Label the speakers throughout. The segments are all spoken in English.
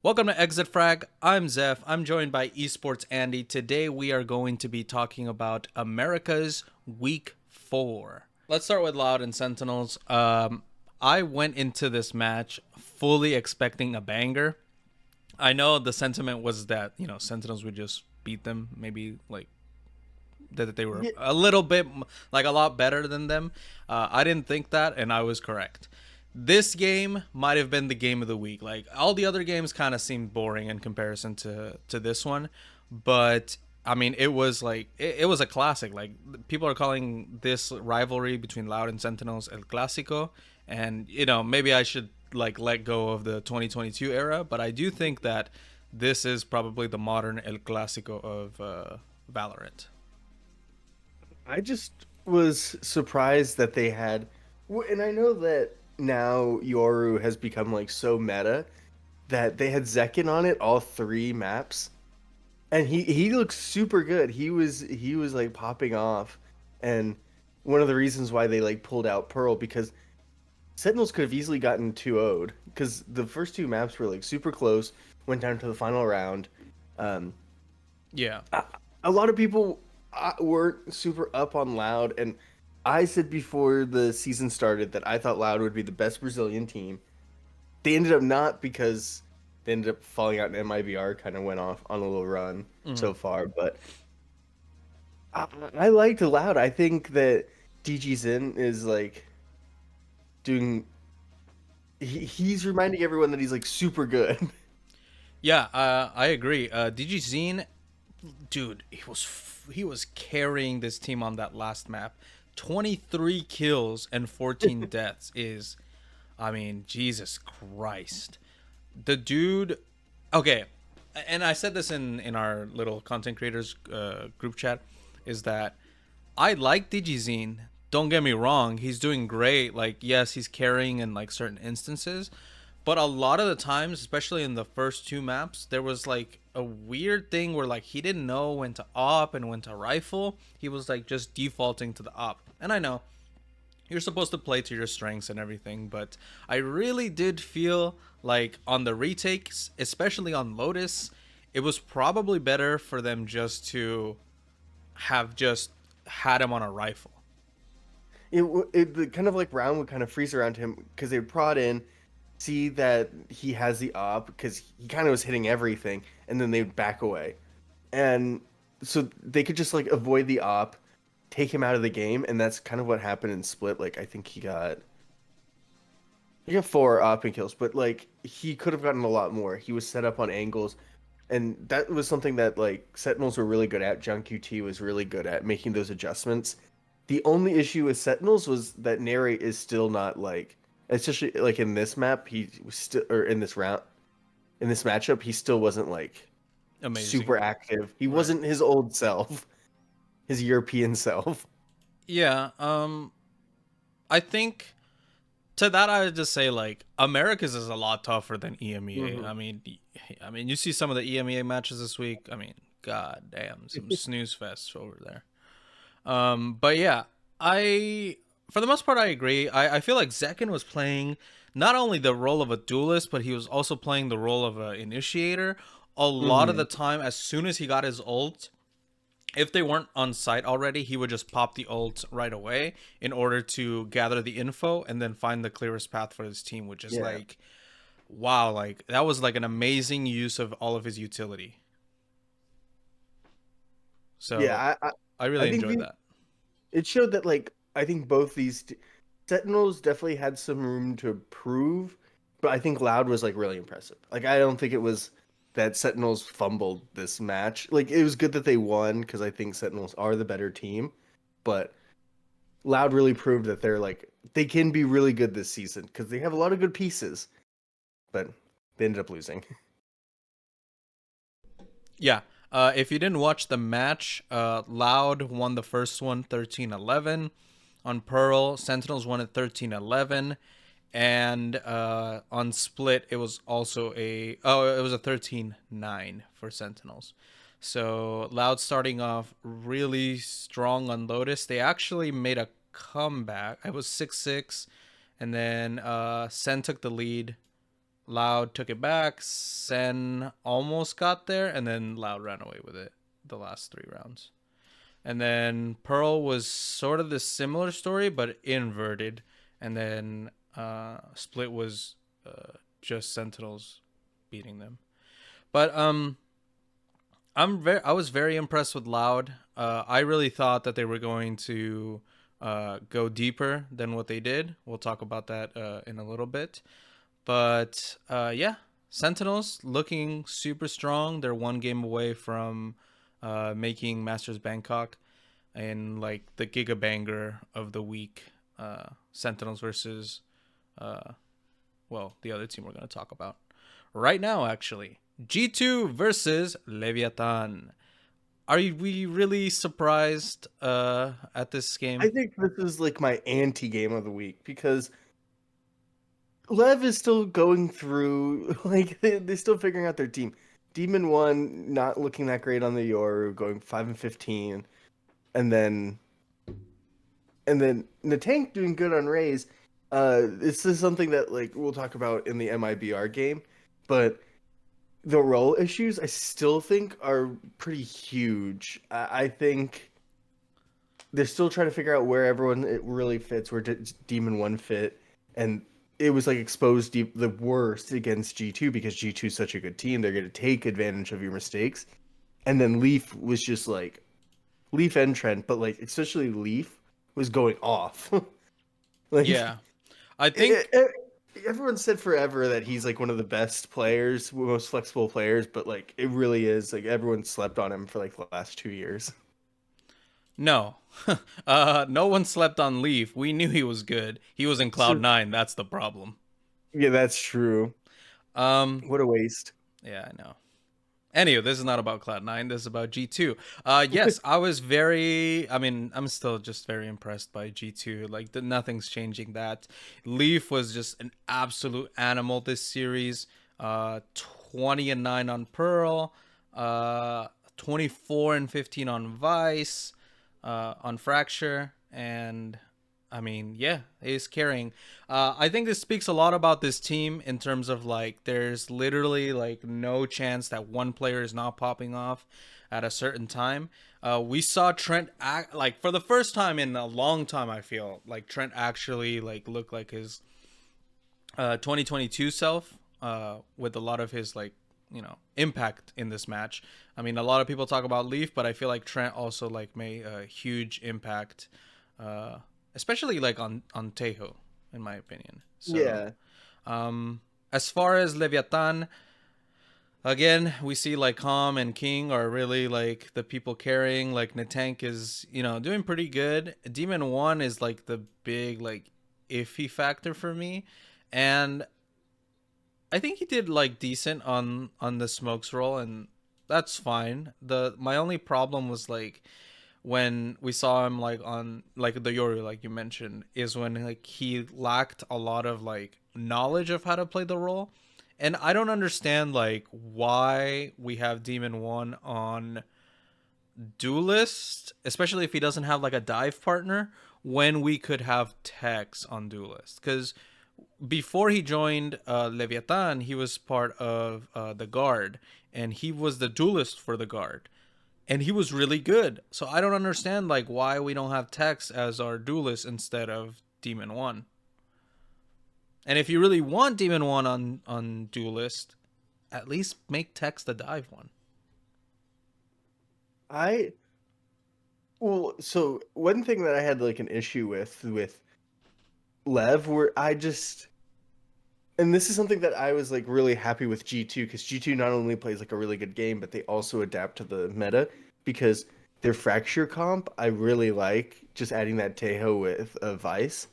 Speaker 1: Welcome to Exit Frag. I'm Zeph. I'm joined by Esports Andy. Today we are going to be talking about America's Week 4. Let's start with Loud and Sentinels. I went into this match fully expecting a banger. I know the sentiment was that, Sentinels would just beat them, maybe like that they were
Speaker 2: Yeah,
Speaker 1: a little bit like a lot better than them. I didn't think that, and I was correct. This game might have been the game of the week. Like all the other games kind of seemed boring in comparison to this one, but I mean, it was like it was a classic. Like people are calling this rivalry between Loud and Sentinels El Clásico, and maybe I should like let go of the 2022 era, but I do think that this is probably the modern El Clásico of Valorant.
Speaker 2: I just was surprised that they had, and I know that now Yoru has become like so meta that they had Zekken on it all three maps, and he looks super good. He was like popping off, and one of the reasons why they like pulled out Pearl because Sentinels could have easily gotten 2-0'd because the first two maps were like super close, went down to the final round. Um,
Speaker 1: Yeah.
Speaker 2: a, a lot of people weren't super up on Loud, and I said before the season started that I thought Loud would be the best Brazilian team. They ended up not because they ended up falling out, and MIBR kind of went off on a little run
Speaker 1: Mhm.
Speaker 2: so far. But I liked Loud. I think that DG Zin is like doing. He's reminding everyone that he's like super good.
Speaker 1: Yeah, I agree. DG Zine, dude, he was carrying this team on that last map. 23 kills and 14 deaths is, I mean, Jesus Christ. The dude, okay, and I said this in our little content creators group chat, is that I like DigiZine. Don't get me wrong, he's doing great. Like, yes, he's carrying in like certain instances, but a lot of the times, especially in the first two maps, there was like a weird thing where like he didn't know when to op and when to rifle. He was like just defaulting to the op. And I know you're supposed to play to your strengths and everything, but I really did feel like on the retakes, especially on Lotus, it was probably better for them just to have just had him on a rifle.
Speaker 2: The kind of like round would kind of freeze around him because they prod in, see that he has the op because he kind of was hitting everything, and then they would back away, and so they could just like avoid the op, take him out of the game, and that's kind of what happened in Split. Like I think he got four opping kills, but like he could have gotten a lot more. He was set up on angles, and that was something that like Sentinels were really good at. JohnQT was really good at making those adjustments. The only issue with Sentinels was that Narrate is still not like, especially like in this map, he was still, or in this round, in this matchup, he still wasn't like
Speaker 1: Amazing.
Speaker 2: super active. He
Speaker 1: Right.
Speaker 2: wasn't his old self, his European self.
Speaker 1: Yeah, I think to that I would just say like Americas is a lot tougher than EMEA.
Speaker 2: Hmm.
Speaker 1: I mean you see some of the EMEA matches this week. I mean, god damn, some snooze fests over there. But yeah, I for the most part I agree. I feel like Zekken was playing not only the role of a duelist, but he was also playing the role of an initiator. A lot of
Speaker 2: Hmm.
Speaker 1: the time, as soon as he got his ult, if they weren't on site already, he would just pop the ult right away in order to gather the info and then find the clearest path for his team, which is
Speaker 2: Yeah,
Speaker 1: like, wow, like that was like an amazing use of all of his utility. So
Speaker 2: yeah.
Speaker 1: I
Speaker 2: I
Speaker 1: really
Speaker 2: think
Speaker 1: enjoyed that.
Speaker 2: it showed that like I think both Sentinels definitely had some room to improve, but I think Loud was like really impressive. Like I don't think it was that Sentinels fumbled this match. Like it was good that they won because I think Sentinels are the better team, but Loud really proved that they're like they can be really good this season because they have a lot of good pieces, but they ended up losing.
Speaker 1: Yeah. If you didn't watch the match, Loud won the first one 13-11. On Pearl, Sentinels won at 13-11. And on Split, it was also it was a 13-9 for Sentinels. So Loud starting off really strong on Lotus. They actually made a comeback. It was 6-6. And then Sen took the lead Loud took it back. Sen almost got there, and then Loud ran away with it the last 3 rounds. And then Pearl was sort of the similar story, but inverted. And then Split was just Sentinels beating them. But I was very impressed with Loud. I really thought that they were going to go deeper than what they did. We'll talk about that in a little bit. But yeah, Sentinels looking super strong. They're 1 game away from making Masters Bangkok in like the Giga Banger of the week. Sentinels versus the other team we're going to talk about right now, actually. G2 versus Leviatan. Are we really surprised at this game?
Speaker 2: I think this is like my anti-game of the week because Lev is still going through, like, they're still figuring out their team. Demon 1 not looking that great on the Yoru, going 5-15. And then Natank doing good on Raze. This is something that like we'll talk about in the MIBR game, but the role issues I still think are pretty huge. I think they're still trying to figure out where everyone it really fits, where Demon 1 fit, and it was like exposed the worst against G2 because G2 is such a good team. They're going to take advantage of your mistakes. And then Leaf was just like Leaf and Trent, but like especially Leaf was going off. Like
Speaker 1: Yeah, I think
Speaker 2: everyone said forever that he's like one of the best players, most flexible players, but like it really is like everyone slept on him for like the last 2 years.
Speaker 1: no. No one slept on Leaf. We knew he was good. He was in
Speaker 2: So
Speaker 1: Cloud9. That's the problem.
Speaker 2: yeah, that's true.
Speaker 1: Um,
Speaker 2: What a waste.
Speaker 1: yeah, I know. Anyway, this is not about Cloud9. This is about G2. Yes, I was very. I mean, I'm still just very impressed by G2. Like, nothing's changing that. Leaf was just an absolute animal this series. 20-9 on Pearl. 24-15 on Vice. On Fracture. And I mean, yeah, he's carrying. I think this speaks a lot about this team in terms of like, there's literally like no chance that one player is not popping off at a certain time. We saw Trent act like for the first time in a long time. I feel like Trent actually like look like his 2022 self with a lot of his like impact in this match. I mean, a lot of people talk about Leaf, but I feel like Trent also like made a huge impact. Especially like on Tejo, in my opinion. So,
Speaker 2: Yeah.
Speaker 1: as far as Leviatan, again, we see like Calm and Kingg are really like the people carrying. Like Natank is doing pretty good. Demon 1 is like the big like iffy factor for me, and I think he did like decent on the smokes roll, and that's fine. My only problem was like when we saw him like on like the Yoru, like you mentioned, is when like he lacked a lot of like knowledge of how to play the role. And I don't understand like why we have Demon 1 on Duelist, especially if he doesn't have like a dive partner, when we could have Tex on Duelist. Because before he joined Leviatan, he was part of the Guard, and he was the Duelist for the Guard, and he was really good. So I don't understand like why we don't have Tex as our Duelist instead of Demon 1. And if you really want Demon 1 on Duelist, at least make Tex the dive one.
Speaker 2: I well, so one thing that I had like an issue with Lev, where I just, and this is something that I was like really happy with G2 because G2 not only plays like a really good game, but they also adapt to the meta because their fracture comp I really like just adding that Tejo with a Vice,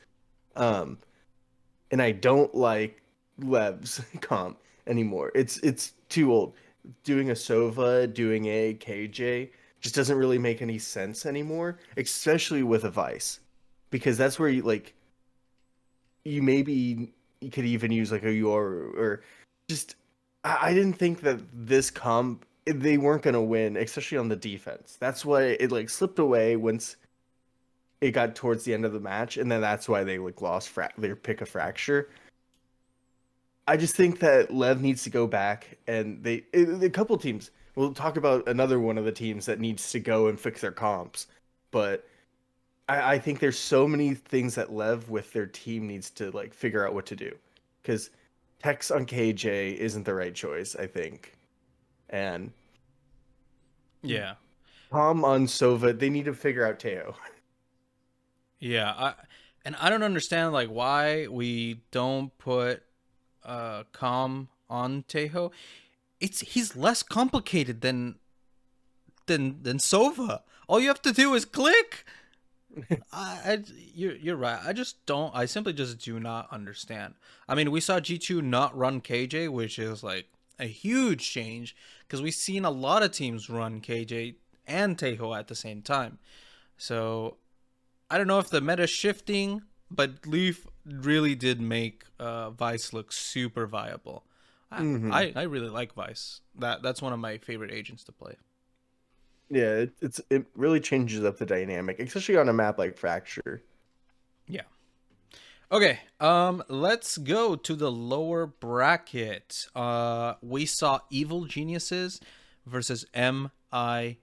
Speaker 2: and I don't like Lev's comp anymore. It's too old. Doing a Sova, doing a KJ just doesn't really make any sense anymore, especially with a Vice, because that's where you maybe you could even use like a Yoru or just I didn't think that this comp they weren't gonna win, especially on the defense. That's why it like slipped away once it got towards the end of the match, and then that's why they like lost their pick a fracture. I just think that Lev needs to go back, and a couple teams. We'll talk about another one of the teams that needs to go and fix their comps, but I think there's so many things that Lev with their team needs to like figure out what to do, because Tex on KJ isn't the right choice, I think, and
Speaker 1: Yeah.
Speaker 2: Tom on Sova, they need to figure out Tejo.
Speaker 1: Yeah, and I don't understand like why we don't put Calm on Tejo. He's less complicated than Sova. All you have to do is click. You're right. I simply just do not understand. I mean, we saw G2 not run KJ, which is like a huge change because we've seen a lot of teams run KJ and Tejo at the same time. So I don't know if the meta's shifting, but Leaf really did make Vice look super viable. I,
Speaker 2: Hmm.
Speaker 1: I really like Vice. That's one of my favorite agents to play.
Speaker 2: Yeah, it really changes up the dynamic, especially on a map like Fracture.
Speaker 1: Yeah. Okay, let's go to the lower bracket. We saw Evil Geniuses versus MIBR.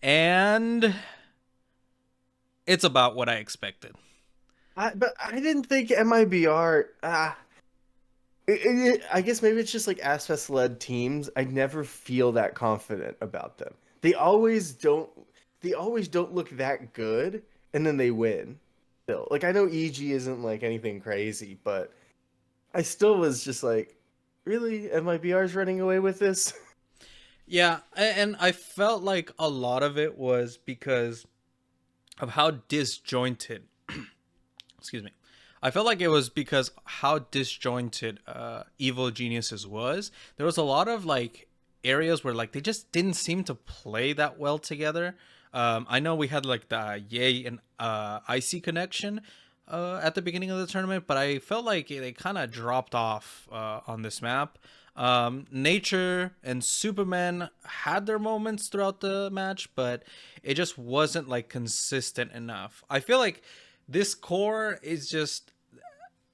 Speaker 1: And it's about what I expected.
Speaker 2: But I didn't think MIBR. I guess maybe it's just like ASPAS led teams. I never feel that confident about them. They always don't. They always don't look that good, and then they win. Still, like I know EG isn't like anything crazy, but I still was just like, really, MIBR's running away with this?
Speaker 1: Yeah, and I felt like a lot of it was because of how disjointed, excuse me. I felt like it was because how disjointed Evil Geniuses was. There was a lot of like areas where like they just didn't seem to play that well together. I know we had like the Yay and Icy connection at the beginning of the tournament, but I felt like they kind of dropped off on this map. Nature and Superman had their moments throughout the match, but it just wasn't like consistent enough. I feel like this core is just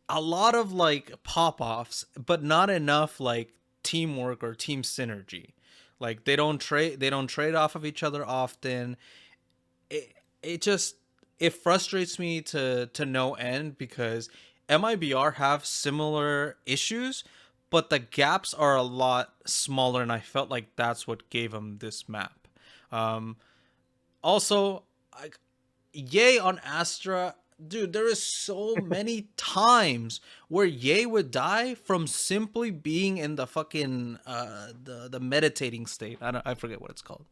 Speaker 1: a lot of like pop-offs but not enough like teamwork or team synergy. Like they don't trade off of each other often. It it just it frustrates me to no end because MIBR have similar issues, but the gaps are a lot smaller, and I felt like that's what gave them this map. um Also, like, Yay on Astra, dude, there is so many times where Yay would die from simply being in the fucking the meditating state. I forget what it's called.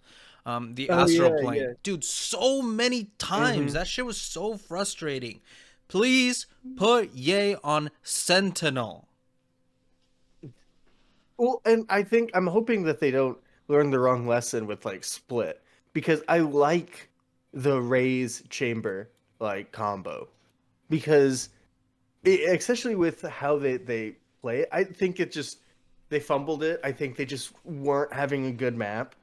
Speaker 1: The
Speaker 2: Oh
Speaker 1: astral
Speaker 2: yeah,
Speaker 1: plane.
Speaker 2: yeah.
Speaker 1: Dude, so many times.
Speaker 2: Hmm.
Speaker 1: That shit was so frustrating. Please put Yay on Sentinel.
Speaker 2: Well, and I think I'm hoping that they don't learn the wrong lesson with like Split because I like the Rays Chamber like combo because especially with how they play it, I think it just they fumbled it. I think they just weren't having a good map,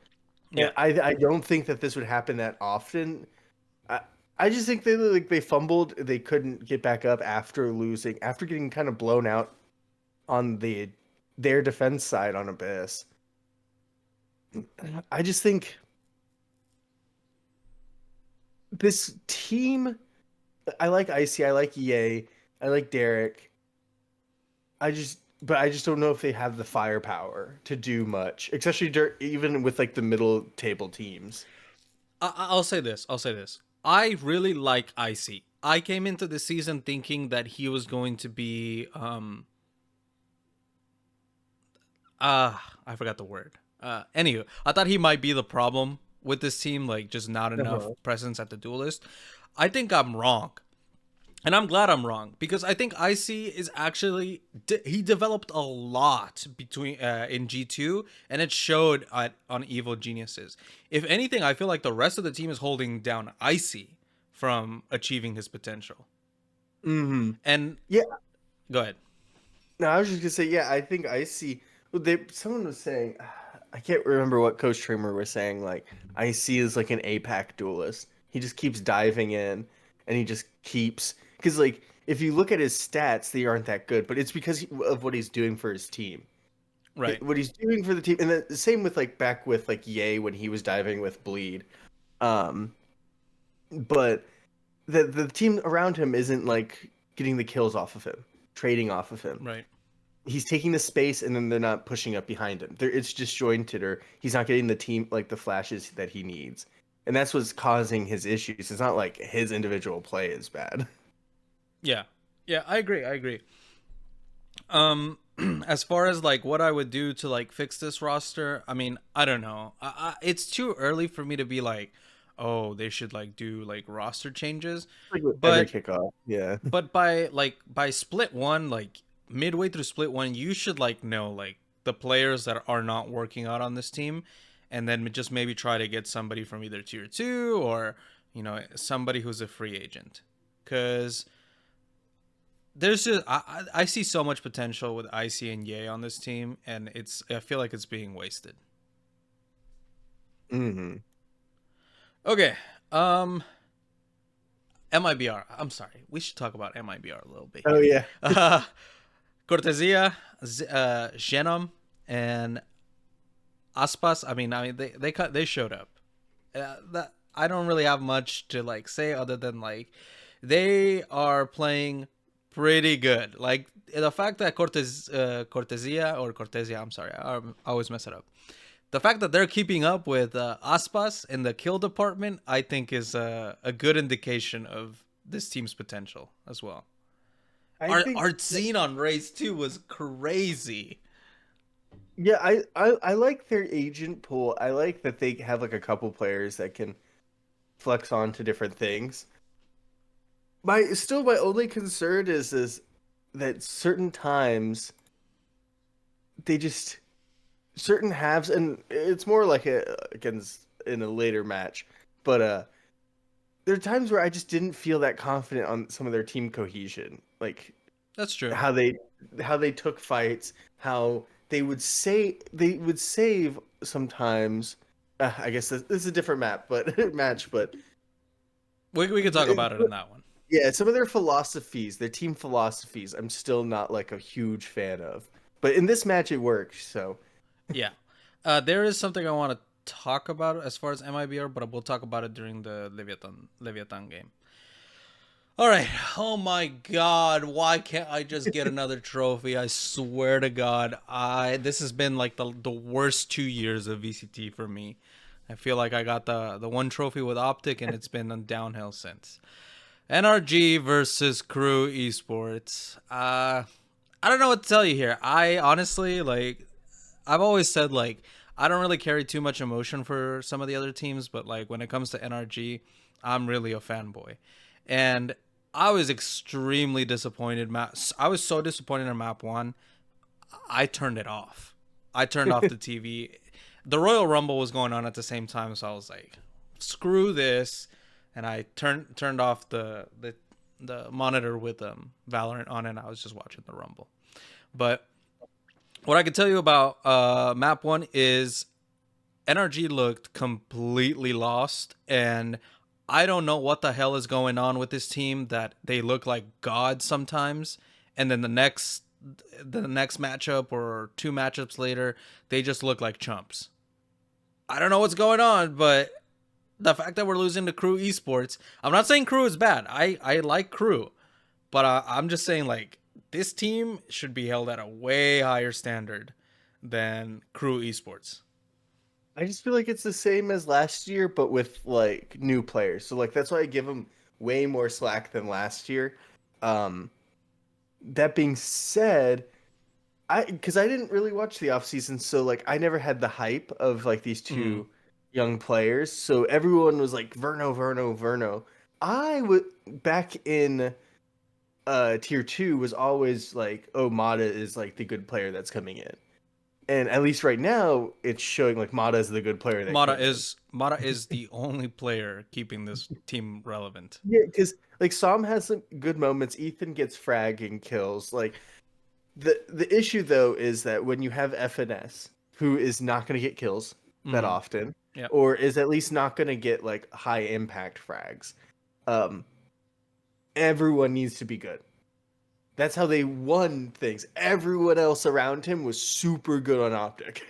Speaker 2: and
Speaker 1: Yeah.
Speaker 2: I don't think that this would happen that often. I I just think they fumbled. They couldn't get back up after losing after getting kind of blown out on their defense side on Abyss. I just think this team. I like Icy. I like EA. I like Derek. But I just don't know if they have the firepower to do much, especially even with like the middle table teams.
Speaker 1: I'll say this. I'll say this. I really like Icy. I came into the season thinking that he was going to be I forgot the word. Anywho, I thought he might be the problem with this team, like just not enough
Speaker 2: Uh-huh.
Speaker 1: presence at the duelist. I think I'm wrong. And I'm glad I'm wrong because I think Icy is actually he developed a lot between in G2, and it showed on Evil Geniuses. If anything, I feel like the rest of the team is holding down Icy from achieving his potential.
Speaker 2: Hmm.
Speaker 1: And
Speaker 2: Yeah.
Speaker 1: go ahead.
Speaker 2: No, I was just gonna say, yeah, I think Icy. Well, someone was saying, I can't remember what Coach Trimmer was saying. Like Icy is like an APAC duelist. He just keeps diving in, and he just keeps because like if you look at his stats, they aren't that good, but it's because of what he's doing for his team.
Speaker 1: Right.
Speaker 2: What he's doing for the team, and the same with like back with like Ye when he was diving with Bleed. Um, but the team around him isn't like getting the kills off of him, trading off of him.
Speaker 1: Right.
Speaker 2: He's taking the space, and then they're not pushing up behind him. It's disjointed, or he's not getting the team like the flashes that he needs, and that's what's causing his issues. It's not like his individual play is bad.
Speaker 1: Yeah. Yeah, I agree. I agree. As far as like what I would do to like fix this roster, I mean, I don't know. It's too early for me to be like, oh, they should like do like roster changes.
Speaker 2: Like with every
Speaker 1: But
Speaker 2: kickoff, yeah.
Speaker 1: by split one, like midway through split one, you should like know like the players that are not working out on this team, and then just maybe try to get somebody from either tier 2 or somebody who's a free agent, because there's just I see so much potential with Icy and Ye on this team, and I feel like it's being wasted.
Speaker 2: Mm-hmm.
Speaker 1: Okay, MIBR. I'm sorry, we should talk about MIBR a little bit
Speaker 2: Oh
Speaker 1: here.
Speaker 2: yeah.
Speaker 1: Cortesia, Genom, and ASPAS. I mean, they showed up. That I don't really have much to like say other than like they are playing pretty good. Like the fact that Cortesia, I'm sorry, I always mess it up. The fact that they're keeping up with ASPAS in the kill department, I think is a good indication of this team's potential as well.
Speaker 2: I think
Speaker 1: Our scene on race 2 was crazy.
Speaker 2: yeah, I like their agent pool. I like that they have like a couple players that can flex on to different things. My only concern is that certain times they just certain halves, and it's more like against in a later match, but there are times where I just didn't feel that confident on some of their team cohesion, like
Speaker 1: That's true.
Speaker 2: how they took fights, how they would save sometimes. I guess this is a different map, but match, but
Speaker 1: We could talk about it in that one.
Speaker 2: yeah, some of their philosophies, their team philosophies, I'm still not like a huge fan of. But in this match, it worked. So
Speaker 1: Yeah. There is something I want to talk about as far as MIBR, but we'll talk about it during the Leviatan game. All right. Oh my God. Why can't I just get another trophy? I swear to God. This has been like the worst 2 years of VCT for me. I feel like I got the one trophy with Optic, and it's been on downhill since. NRG versus Crew Esports. I don't know what to tell you here. I honestly like. I've always said like I don't really carry too much emotion for some of the other teams, but like when it comes to NRG, I'm really a fanboy, and I was extremely disappointed. I was so disappointed in map one. I turned it off. I turned off the TV. The Royal Rumble was going on at the same time, so I was like, "Screw this," and I turned off the monitor with Valorant on, and I was just watching the Rumble. But what I can tell you about map one is NRG looked completely lost, and I don't know what the hell is going on with this team that they look like gods sometimes, and then the next matchup or two matchups later, they just look like chumps. I don't know what's going on, but the fact that we're losing to Crew Esports, I'm not saying Crew is bad. I like Crew, but I'm just saying like this team should be held at a way higher standard than Crew Esports.
Speaker 2: I just feel like it's the same as last year, but with like new players. So like that's why I give them way more slack than last year. Um, that being said, I because I didn't really watch the off season, so like I never had the hype of like these
Speaker 1: Mm,
Speaker 2: two young players. So everyone was like Verno, Verno, Verno. I would back in tier two was always like, oh, Mada is like the good player that's coming in. And at least right now, it's showing like Mada is the good player that
Speaker 1: Mada
Speaker 2: came in.
Speaker 1: is the only player keeping this team relevant.
Speaker 2: Yeah, because like Sam has some good moments. Ethan gets frag and kills. Like the issue though is that when you have FNS, who is not going to get kills that
Speaker 1: Mm,
Speaker 2: often,
Speaker 1: yep.
Speaker 2: or is at least not going to get like high impact frags, um, everyone needs to be good. That's how they won things. Everyone else around him was super good on Optic.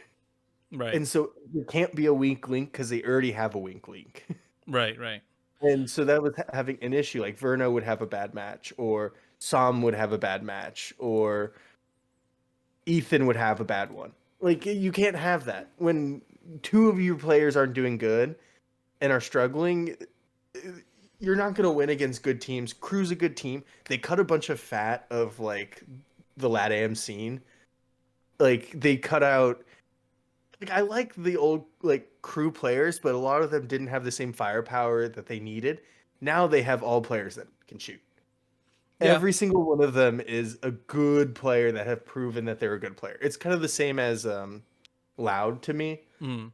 Speaker 1: Right.
Speaker 2: And so there can't be a weak link because they already have a weak link.
Speaker 1: Right. Right.
Speaker 2: And so that was having an issue. Like Verno would have a bad match, or Sam would have a bad match, or Ethan would have a bad one. Like you can't have that when two of your players aren't doing good and are struggling. You're not going to win against good teams. Crew's a good team. They cut a bunch of fat of like the LATAM scene. Like they cut out. Like I like the old like Crew players, but a lot of them didn't have the same firepower that they needed. Now they have all players that can shoot.
Speaker 1: Yeah.
Speaker 2: Every single one of them is a good player that have proven that they're a good player. It's kind of the same as Loud to me.
Speaker 1: Mm.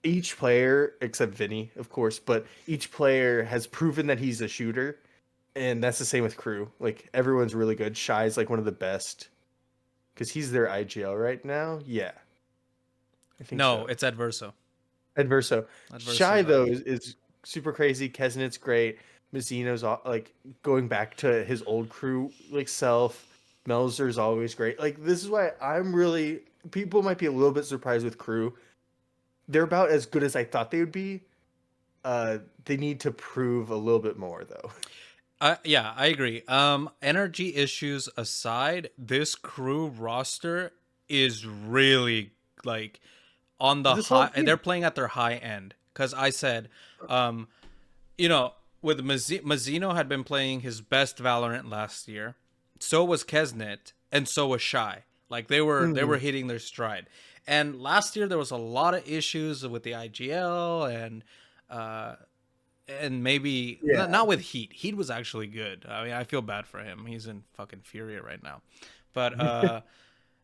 Speaker 2: Each player, except Vinny, of course, but each player has proven that he's a shooter, and that's the same with Crew. Like everyone's really good. Shy's like one of the best because he's their IGL right now. Yeah, I think
Speaker 1: No,
Speaker 2: so.
Speaker 1: it's Adverso.
Speaker 2: Adverso. Shy
Speaker 1: Adverso's
Speaker 2: though
Speaker 1: IG.
Speaker 2: is super crazy. Keznit's great. Mizzino's like going back to his old Crew like self. Melzer's always great. Like this is why I'm really people might be a little bit surprised with Crew. They're about as good as I thought they would be. They need to prove a little bit more though.
Speaker 1: Yeah, I agree. Energy issues aside, this Crew roster is really like on the
Speaker 2: It's a
Speaker 1: high.
Speaker 2: solid
Speaker 1: They're
Speaker 2: team.
Speaker 1: playing at their high end because I said, um, you know, with Mazzino had been playing his best Valorant last year. So was Keznit, and so was Shy. Like they were
Speaker 2: Mhm.
Speaker 1: hitting their stride. And last year there was a lot of issues with the IGL uh, and maybe
Speaker 2: Yeah.
Speaker 1: not with Heat. Heat was actually good. I mean, I feel bad for him. He's in fucking Furia right now. But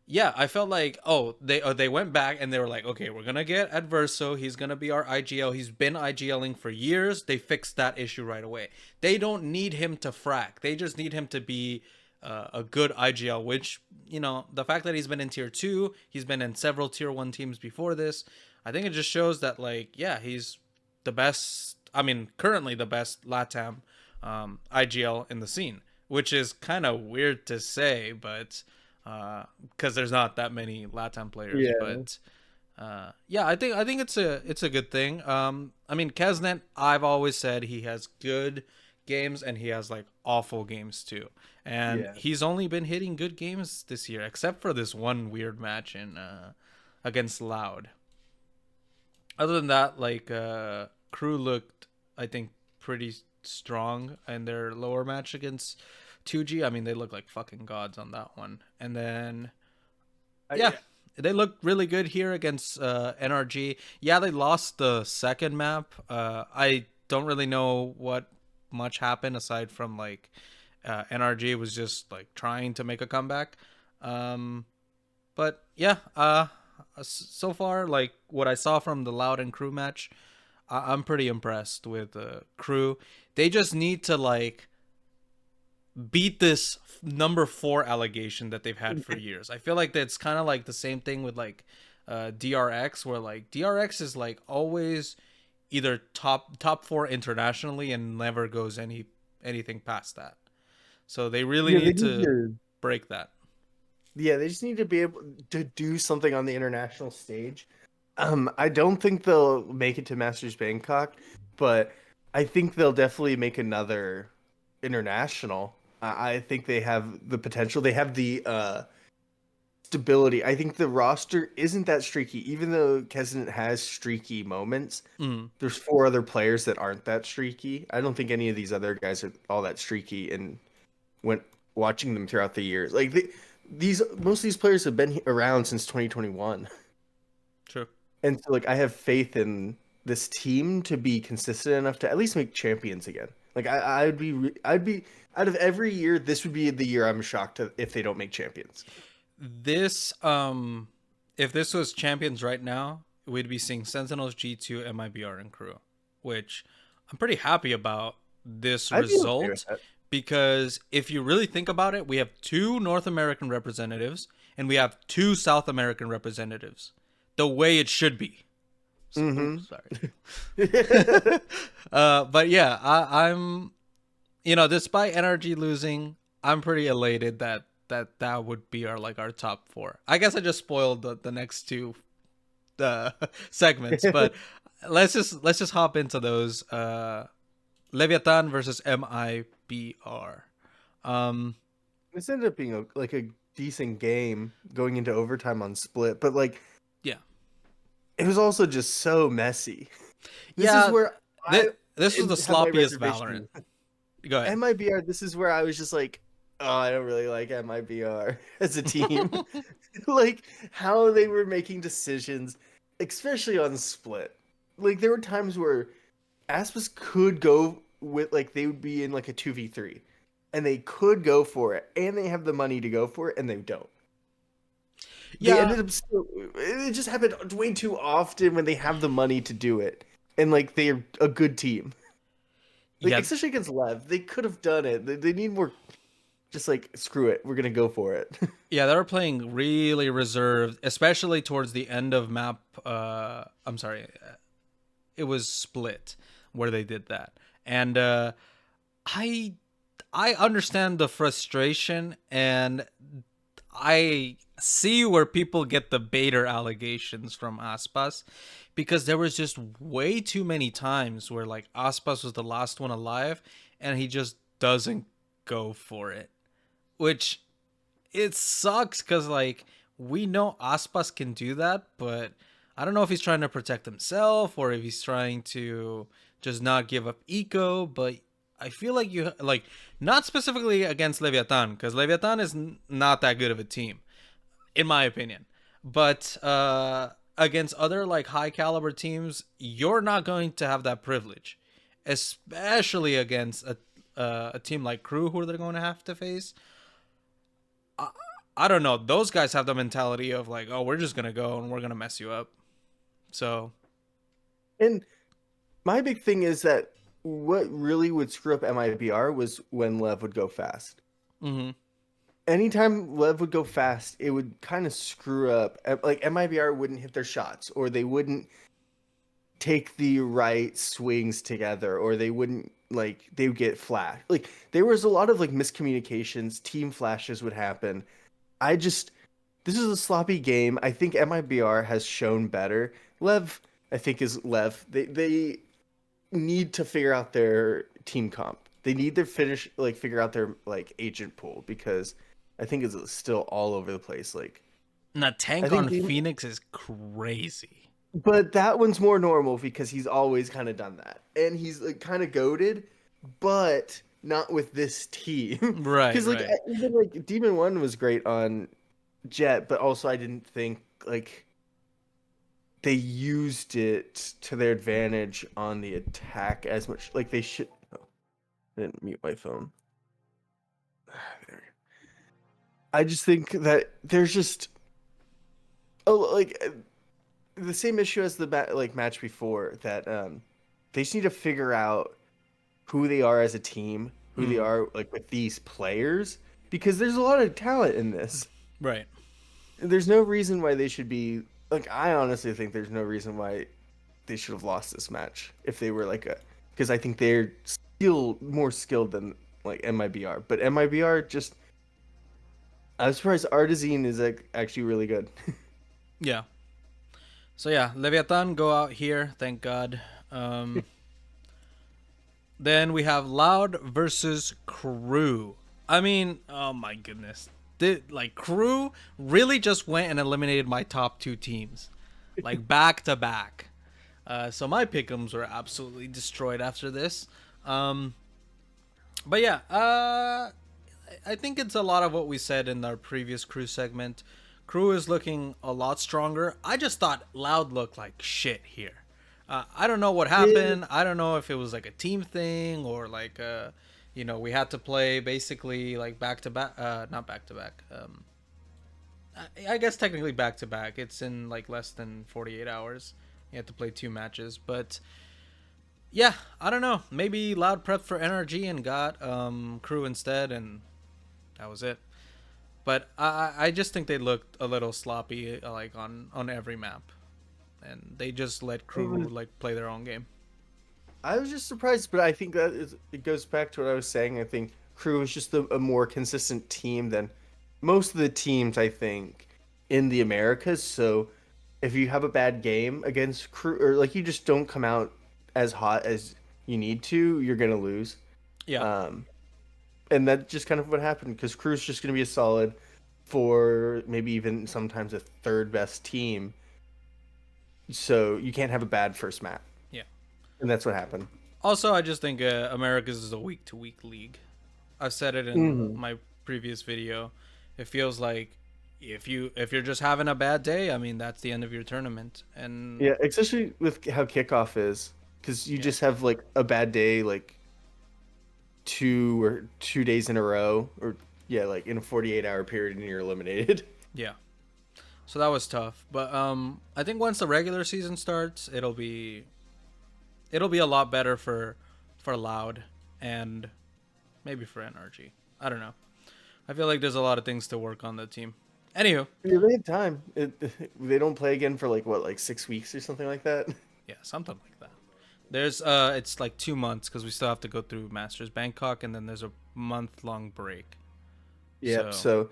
Speaker 1: yeah, I felt like they went back and they were like, okay, we're gonna get Adverso. He's gonna be our IGL. He's been IGLing for years. They fixed that issue right away. They don't need him to frack. They just need him to be a good IGL. Which the fact that he's been in tier 2, he's been in several tier 1 teams before this. I think it just shows that like yeah, he's the best. I mean, currently the best LATAM IGL in the scene, which is kind of weird to say, but because there's not that many LATAM players.
Speaker 2: Yeah.
Speaker 1: But yeah, I think it's a good thing. I mean, Keznit, I've always said he has good games and he has like awful games too, and
Speaker 2: Yeah.
Speaker 1: he's only been hitting good games this year, except for this one weird match in against Loud. Other than that, like Crew looked, I think, pretty strong in their lower match against 2G. I mean, they look like fucking gods on that one. And then yeah,
Speaker 2: Yeah.
Speaker 1: they looked really good here against NRG. Yeah, they lost the second map. I don't really know what much happened aside from like NRG was just like trying to make a comeback. Um, but yeah, so far, like what I saw from the Loud and Crew match, I'm pretty impressed with Crew. They just need to like beat this number 4 allegation that they've had for years. I feel like that's kind of like the same thing with like DRX, where like DRX is like always either top 4 internationally and never goes anything past that. So they really
Speaker 2: Yeah, they
Speaker 1: need
Speaker 2: need
Speaker 1: to
Speaker 2: to.
Speaker 1: break that.
Speaker 2: Yeah, they just need to be able to do something on the international stage. I don't think they'll make it to Masters Bangkok, but I think they'll definitely make another international. I think they have the potential. They have the stability. I think the roster isn't that streaky, even though Keznit has streaky moments.
Speaker 1: Mm,
Speaker 2: There's 4 other players that aren't that streaky. I don't think any of these other guys are all that streaky. And when watching them throughout the years, like these most of these players have been around since 2021.
Speaker 1: true.
Speaker 2: And so, like, I have faith in this team to be consistent enough to at least make champions again. Like, I'd be out of every year, this would be the year I'm shocked if they don't make champions.
Speaker 1: This if this was champions right now, we'd be seeing Sentinels, G2, MIBR, and Crew, which I'm pretty happy about this
Speaker 2: I'd be okay with
Speaker 1: result
Speaker 2: that.
Speaker 1: because if you really think about it, we have 2 North American representatives and we have 2 South American representatives. The way it should be.
Speaker 2: Mm-hmm.
Speaker 1: Oops, sorry. But yeah, I'm despite NRG losing, I'm pretty elated that would be our top four. I guess I just spoiled the next two segments, but let's just hop into those. Leviatan versus MIBR. Um,
Speaker 2: This ended up being a decent game going into overtime on split, but like
Speaker 1: yeah,
Speaker 2: it was also just so messy. This is
Speaker 1: yeah.
Speaker 2: where I
Speaker 1: This was the
Speaker 2: have my
Speaker 1: sloppiest Valorant.
Speaker 2: reservation.
Speaker 1: Go ahead.
Speaker 2: MIBR, this is where I was just like, oh, I don't really like MIBR as a team. Like how they were making decisions, especially on split. Like there were times where ASPAS could go with like they would be in like a 2v3 and they could go for it and they have the money to go for it and they don't. They
Speaker 1: Yeah,
Speaker 2: ended up still, it just happened way too often when they have the money to do it. And like they're a good team. Like
Speaker 1: yeah,
Speaker 2: especially against Lev, they could have done it. They need more just like screw it, we're gonna go for it.
Speaker 1: yeah. They were playing really reserved, especially towards the end of map. I'm sorry, it was split where they did that, and I I understand the frustration, and I see where people get the baiter allegations from Aspas, because there was just way too many times where like Aspas was the last one alive and he just doesn't go for it, which it sucks because like we know Aspas can do that, but I don't know if he's trying to protect himself or if he's trying to just not give up eco. But I feel like you like, not specifically against Leviatan, because Leviatan is not that good of a team in my opinion, but against other like high caliber teams, you're not going to have that privilege, especially against a team like Crew, who they're going to have to face. I don't know. Those guys have the mentality of like, oh, we're just gonna go and we're gonna mess you up. So
Speaker 2: And my big thing is that what really would screw up MIBR was when Lev would go fast.
Speaker 1: mhm.
Speaker 2: Anytime Lev would go fast, it would kind of screw up. Like MIBR wouldn't hit their shots, or they wouldn't take the right swings together, or they wouldn't like they would get flashed. Like there was a lot of like miscommunications, team flashes would happen. I just this is a sloppy game. I think MIBR has shown better. Lev, I think is Lev. They need to figure out their team comp. They need to figure out their like agent pool because I think it's still all over the place. Like I
Speaker 1: Natank
Speaker 2: think
Speaker 1: on Phoenix is crazy.
Speaker 2: but that one's more normal because he's always kind of done that. And he's like kind of goaded, but not with this team.
Speaker 1: Right,
Speaker 2: Because like
Speaker 1: right.
Speaker 2: even like Demon 1 was great on Jet, but also I didn't think like they used it to their advantage on the attack as much like they should. Oh, I didn't mute my phone. There. I just think that there's just the same issue as the match before that they just need to figure out who they are as a team, who they
Speaker 1: Mm,
Speaker 2: are like with these players because there's a lot of talent in this.
Speaker 1: right.
Speaker 2: There's no reason why they should be like I honestly think there's no reason why they should have lost this match if they were like a because I think they're still more skilled than like MIBR, but MIBR just I was surprised Artezine is like actually really good.
Speaker 1: Yeah. So yeah, Leviathan go out here, thank God. Um, then we have Loud versus Crew. I mean, oh my goodness. Like Crew really just went and eliminated my top two teams, like back to back. So my pickums were absolutely destroyed after this. Um, but yeah, I think it's a lot of what we said in our previous Crew segment. Crew is looking a lot stronger. I just thought Loud looked like shit here. I don't know what
Speaker 2: Yeah.
Speaker 1: happened. I don't know if it was like a team thing or like we had to play basically like back to back, not back to back. I guess technically back to back. It's in like less than 48 hours. You have to play two matches, but yeah, I don't know. Maybe Loud prepped for NRG and got Crew instead, and that was it. But I just think they looked a little sloppy, like on every map, and they just let Crew like play their own game.
Speaker 2: I was just surprised, but I think it goes back to what I was saying. I think Crew is just a more consistent team than most of the teams, I think, in the Americas. So if you have a bad game against Crew, or like you just don't come out as hot as you need to, you're gonna lose.
Speaker 1: Yeah.
Speaker 2: Um, and that's just kind of what happened because Crew's just gonna be a solid for maybe even sometimes a third best team. So you can't have a bad first map,
Speaker 1: Yeah.
Speaker 2: and that's what happened.
Speaker 1: Also, I just think Americas is a week to week league. I've said it in
Speaker 2: Mm-hmm.
Speaker 1: my previous video. It feels like if you're just having a bad day, I mean that's the end of your tournament. And
Speaker 2: Yeah, especially with how kickoff is, because you
Speaker 1: yeah,
Speaker 2: just have like a bad day, like 2 days in a row, or yeah, like in a 48-hour period, and you're eliminated.
Speaker 1: yeah. So that was tough. But I think once the regular season starts, it'll be a lot better for Loud and maybe for NRG. I don't know. I feel like there's a lot of things to work on the team. Anywho,
Speaker 2: Yeah, they have time. They don't play again for like what, like 6 weeks or something like that.
Speaker 1: yeah, something like that. There's it's like 2 months because we still have to go through Masters Bangkok, and then there's a month-long break.
Speaker 2: Yep.
Speaker 1: So
Speaker 2: So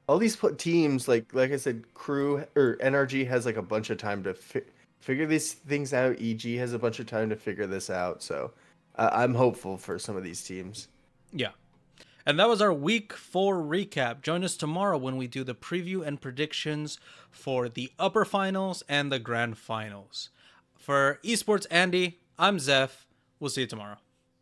Speaker 2: all these teams, like I said, Crew or NRG has like a bunch of time to figure these things out. EG has a bunch of time to figure this out. So I'm hopeful for some of these teams.
Speaker 1: yeah. And that was our week 4 recap. Join us tomorrow when we do the preview and predictions for the upper finals and the grand finals. For Esports Andy, I'm Zeph. We'll see you tomorrow.